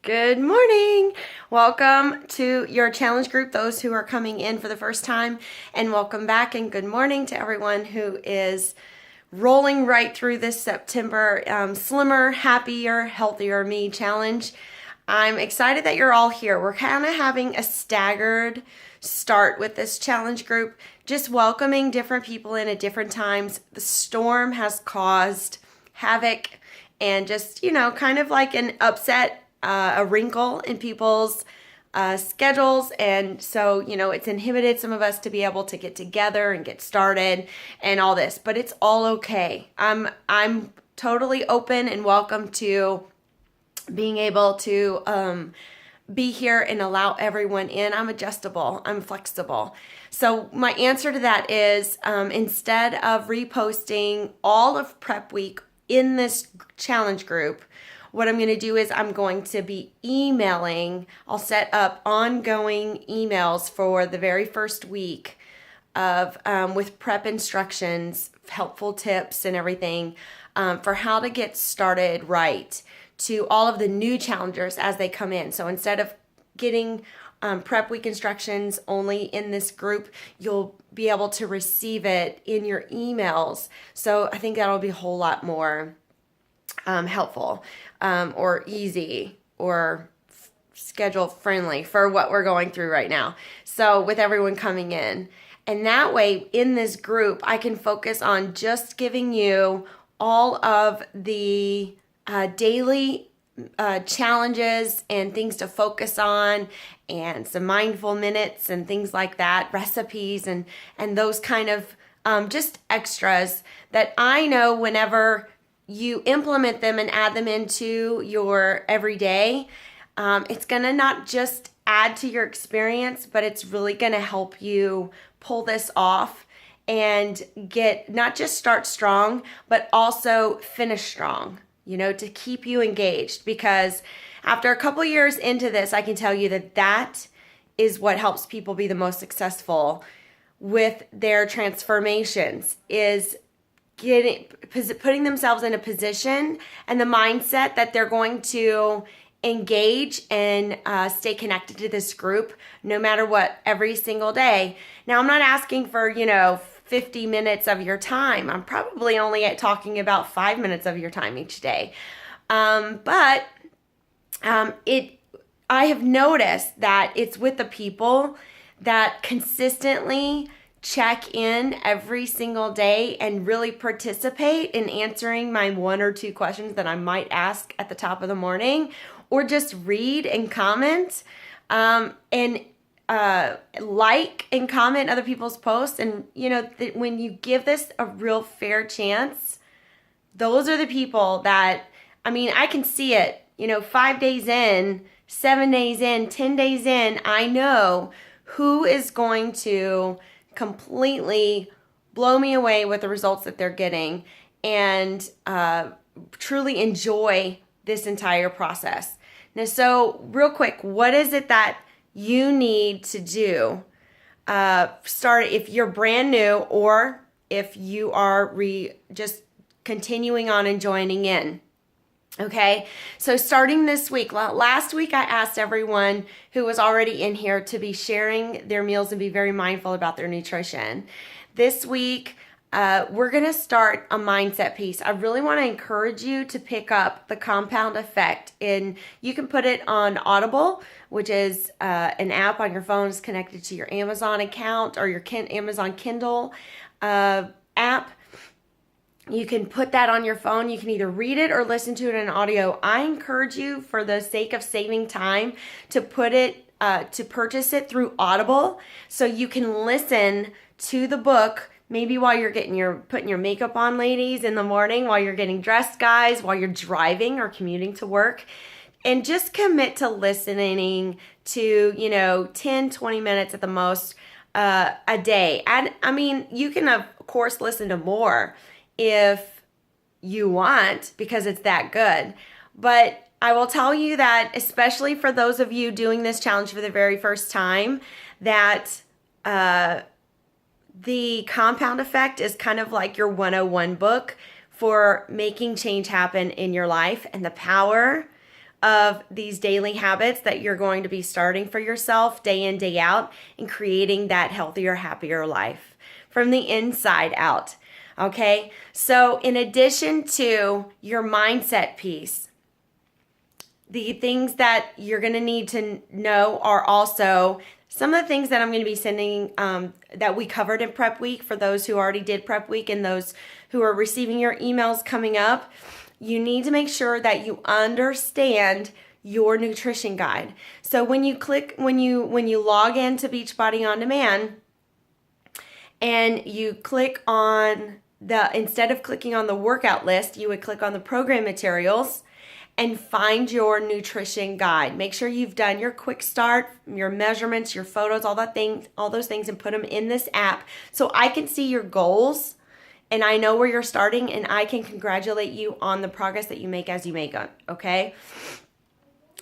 Good morning. Welcome to your challenge group, those who are coming in for the first time, and welcome back and good morning to everyone who is rolling right through this September Slimmer, Happier, Healthier Me challenge. I'm excited that you're all here. We're kind of having a staggered start with this challenge group, just welcoming different people in at different times. The storm has caused havoc and just, kind of like an upset, a wrinkle in people's schedules. And so, it's inhibited some of us to be able to get together and get started and all this, but it's all okay. I'm totally open and welcome to being able to be here and allow everyone in. I'm adjustable. I'm flexible. So my answer to that is instead of reposting all of prep week in this challenge group, what I'm going to do is I'm going to be emailing. I'll set up ongoing emails for the very first week of with prep instructions, helpful tips and everything for how to get started right to all of the new challengers as they come in. So instead of getting prep week instructions only in this group, you'll be able to receive it in your emails. So I think that'll be a whole lot more helpful or easy or schedule friendly for what we're going through right now. So with everyone coming in. And that way in this group, I can focus on just giving you all of the daily challenges and things to focus on and some mindful minutes and things like that, recipes and those kind of just extras that I know whenever you implement them and add them into your everyday, it's going to not just add to your experience, but it's really going to help you pull this off and get not just start strong, but also finish strong, to keep you engaged. Because after a couple years into this, I can tell you that is what helps people be the most successful with their transformations, is putting themselves in a position and the mindset that they're going to engage and stay connected to this group no matter what every single day. Now, I'm not asking for, 50 minutes of your time. I'm probably only talking about 5 minutes of your time each day. But I have noticed that it's with the people that consistently check in every single day and really participate in answering my 1 or 2 questions that I might ask at the top of the morning, or just read and comment and like and comment other people's posts. And when you give this a real fair chance, those are the people that, I can see it, 5 days in, 7 days in, 10 days in, I know who is going to completely blow me away with the results that they're getting and truly enjoy this entire process. Now, so real quick, what is it that you need to do? Start if you're brand new or if you are just continuing on and joining in. Okay, so starting this week, last week I asked everyone who was already in here to be sharing their meals and be very mindful about their nutrition. This week, we're going to start a mindset piece. I really want to encourage you to pick up the compound effect. You can put it on Audible, which is an app on your phone. It's connected to your Amazon account or your Amazon Kindle app. You can put that on your phone. You can either read it or listen to it in audio. I encourage you, for the sake of saving time, to purchase it through Audible so you can listen to the book maybe while you're putting your makeup on, ladies, in the morning, while you're getting dressed, guys, while you're driving or commuting to work. And just commit to listening to, 10, 20 minutes at the most a day. And you can, of course, listen to more if you want, because it's that good. But I will tell you that, especially for those of you doing this challenge for the very first time, that the compound effect is kind of like your 101 book for making change happen in your life, and the power of these daily habits that you're going to be starting for yourself day in, day out, and creating that healthier, happier life from the inside out. Okay, so in addition to your mindset piece, the things that you're going to need to know are also some of the things that I'm going to be sending that we covered in Prep Week for those who already did Prep Week and those who are receiving your emails coming up. You need to make sure that you understand your nutrition guide. So when you log into Beachbody On Demand and you click on instead of clicking on the workout list, you would click on the program materials and find your nutrition guide. Make sure you've done your quick start, your measurements, your photos, all those things, and put them in this app so I can see your goals and I know where you're starting and I can congratulate you on the progress that you make as you make it, okay?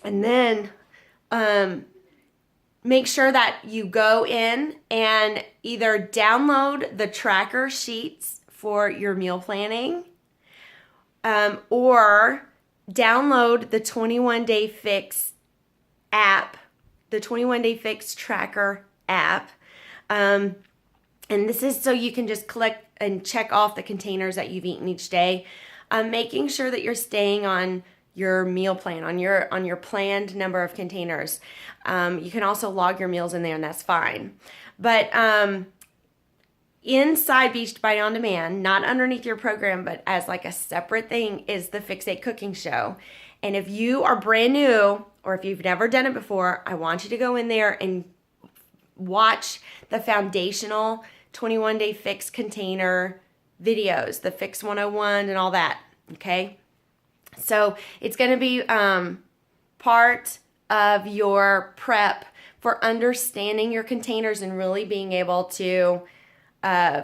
And then make sure that you go in and either download the tracker sheets for your meal planning or download the 21-Day Fix app, the 21-Day Fix tracker app. And this is so you can just collect and check off the containers that you've eaten each day. Making sure that you're staying on your meal plan, on your planned number of containers. You can also log your meals in there and that's fine. But inside Beachbody On Demand, not underneath your program, but as like a separate thing, is the Fix It Cooking Show. And if you are brand new or if you've never done it before, I want you to go in there and watch the foundational 21-Day Fix container videos, the Fix 101 and all that, okay? So it's going to be part of your prep for understanding your containers and really being able to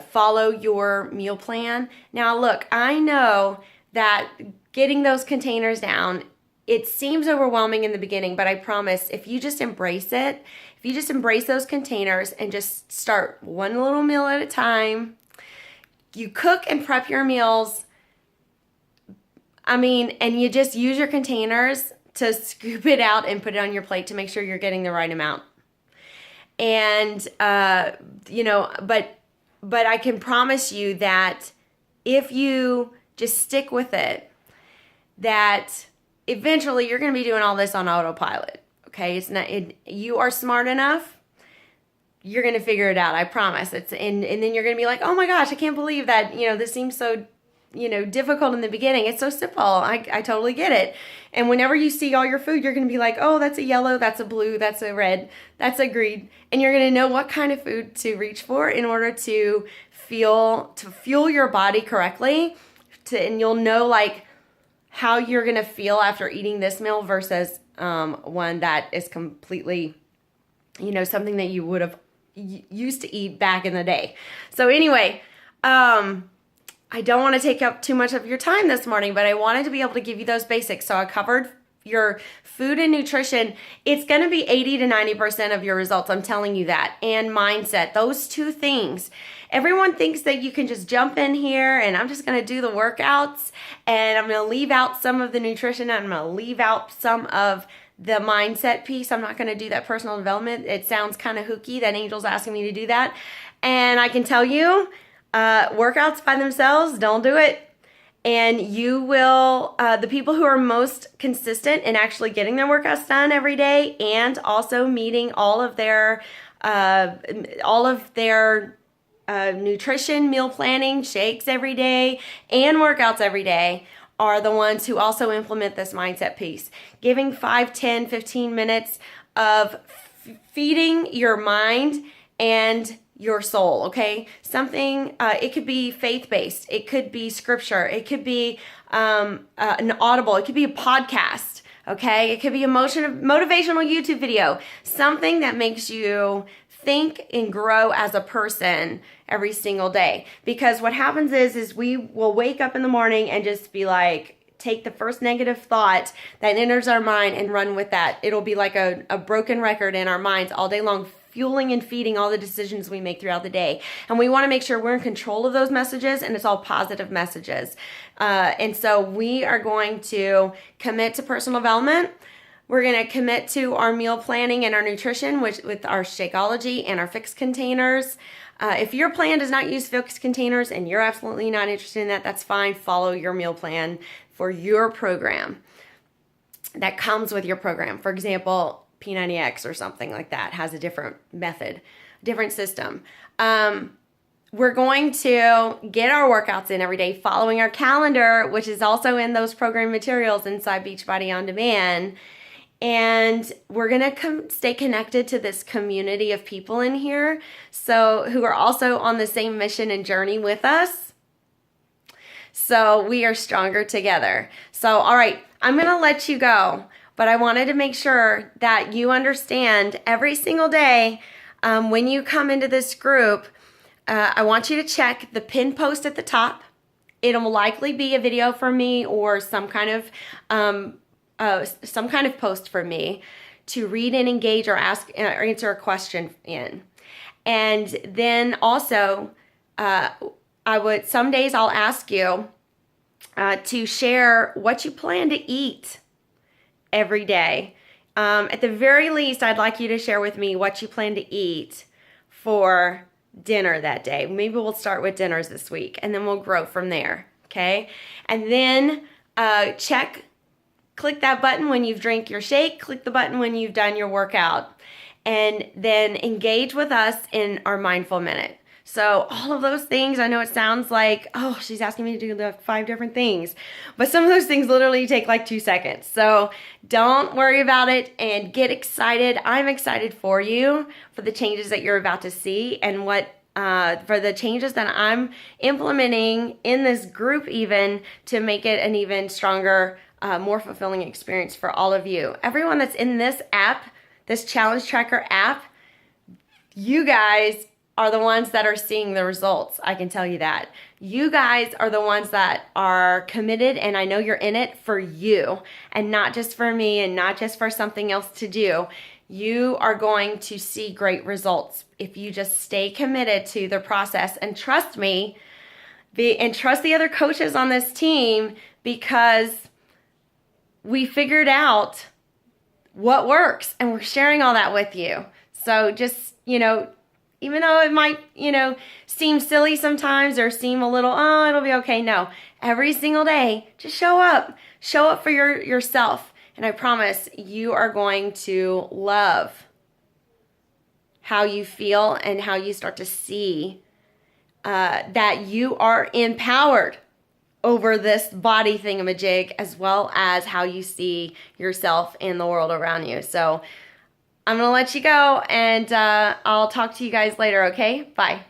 follow your meal plan. Now, look, I know that getting those containers down, it seems overwhelming in the beginning, but I promise if you just embrace it, if you just embrace those containers and just start one little meal at a time, you cook and prep your meals, and you just use your containers to scoop it out and put it on your plate to make sure you're getting the right amount. And, but I can promise you that if you just stick with it, that eventually you're going to be doing all this on autopilot. Okay, you are smart enough. You're going to figure it out. I promise. And then you're going to be like, oh my gosh, I can't believe that. This seems so difficult in the beginning. It's so simple. I totally get it. And whenever you see all your food, you're going to be like, oh, that's a yellow, that's a blue, that's a red, that's a green. And you're going to know what kind of food to reach for in order to fuel your body correctly. And you'll know like how you're going to feel after eating this meal versus one that is completely, something that you would have used to eat back in the day. So anyway, I don't want to take up too much of your time this morning, but I wanted to be able to give you those basics. So I covered your food and nutrition. It's going to be 80 to 90% of your results. I'm telling you that. And mindset, those two things. Everyone thinks that you can just jump in here and I'm just going to do the workouts and I'm going to leave out some of the nutrition and I'm going to leave out some of the mindset piece. I'm not going to do that personal development. It sounds kind of hooky that Angel's asking me to do that. And I can tell you, workouts by themselves, don't do it. And you will, the people who are most consistent in actually getting their workouts done every day and also meeting all of their nutrition, meal planning, shakes every day, and workouts every day are the ones who also implement this mindset piece. Giving 5, 10, 15 minutes of feeding your mind and your soul, okay? Something, it could be faith-based, it could be scripture, it could be an audible, it could be a podcast, okay? It could be a motivational YouTube video, something that makes you think and grow as a person every single day. Because what happens is we will wake up in the morning and just be like, take the first negative thought that enters our mind and run with that. It'll be like a broken record in our minds all day long, fueling and feeding all the decisions we make throughout the day. And we want to make sure we're in control of those messages, and it's all positive messages. And so we are going to commit to personal development. We're going to commit to our meal planning and our nutrition with our Shakeology and our fixed containers. If your plan does not use fixed containers and you're absolutely not interested in that, that's fine. Follow your meal plan for your program that comes with your program. For example, P90X or something like that has a different method, different system. We're going to get our workouts in every day following our calendar, which is also in those program materials inside Beachbody On Demand. And we're going to stay connected to this community of people in here, so who are also on the same mission and journey with us. So we are stronger together. So, all right, I'm going to let you go, but I wanted to make sure that you understand every single day when you come into this group, I want you to check the pinned post at the top. It'll likely be a video from me or some kind of post from me to read and engage or ask or answer a question in. And then also, some days I'll ask you to share what you plan to eat every day. At the very least, I'd like you to share with me what you plan to eat for dinner that day. Maybe we'll start with dinners this week, and then we'll grow from there, okay? And then click that button when you've drank your shake, click the button when you've done your workout, and then engage with us in our mindful minute. So all of those things, I know it sounds like, oh, she's asking me to do the 5 different things, but some of those things literally take like 2 seconds. So don't worry about it and get excited. I'm excited for you, for the changes that you're about to see, and for the changes that I'm implementing in this group, even to make it an even stronger, more fulfilling experience for all of you. Everyone that's in this app, this challenge tracker app, you guys are the ones that are seeing the results. I can tell you that. You guys are the ones that are committed, and I know you're in it for you and not just for me and not just for something else to do. You are going to see great results if you just stay committed to the process and trust me and trust the other coaches on this team, because we figured out what works and we're sharing all that with you. So just, even though it might, seem silly sometimes or seem a little, oh, it'll be okay. No, every single day, just show up for yourself. And I promise you are going to love how you feel and how you start to see that you are empowered over this body thingamajig, as well as how you see yourself and the world around you. So I'm going to let you go, and I'll talk to you guys later, okay? Bye.